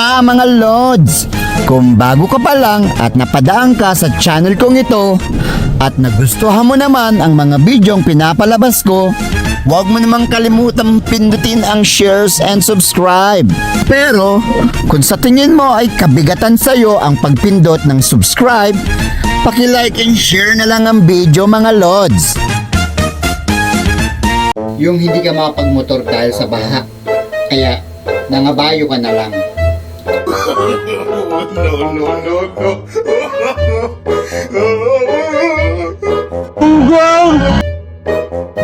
nga mga Lods, kung bago ka pa lang at napadaan ka sa channel kong ito at nagustuhan mo naman ang mga bidyong pinapalabas ko, huwag mo namang kalimutang pindutin ang shares and subscribe. Pero kung sa tingin mo ay kabigatan sa'yo ang pagpindot ng subscribe, paki-like and share na lang ang video mga Lods. Yung hindi ka makapagmotor dahil sa baha, kaya nangabayo ka na lang.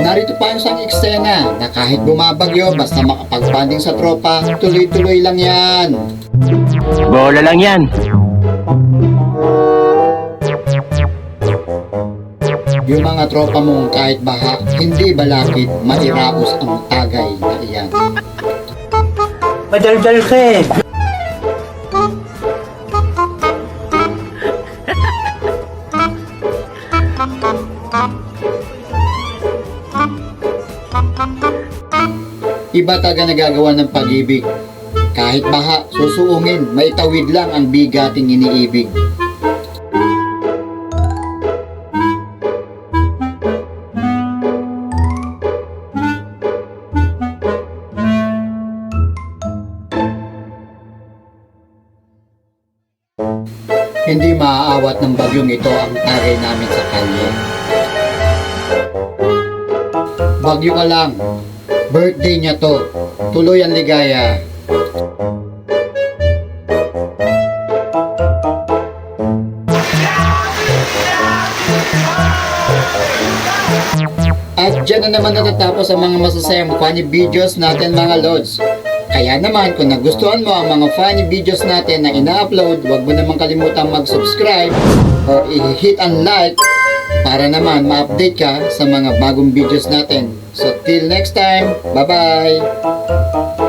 Narito pa ang isang eksena na kahit bumabagyo basta makapag-banding sa tropa, tuloy-tuloy lang yan. Bola lang yan. Yung mga tropa mong kahit baha, hindi balakid, mairaos ang tagay na iyan. Madaldal ka eh. Iba taga nagagawa ng pag-ibig. Kahit baha, susuungin, maitawid lang ang bigating iniibig. Hindi maaawat ng bagyong ito ang tagay namin sa kalye. Bagyo ka lang, birthday niya to, tuloy ang ligaya. At dyan na naman natatapos ang mga masasayang funny videos natin mga Lods. Kaya naman kung nagustuhan mo ang mga funny videos natin na ina-upload, huwag mo naman kalimutang mag-subscribe or i-hit and like para naman ma-update ka sa mga bagong videos natin. So till next time, bye-bye!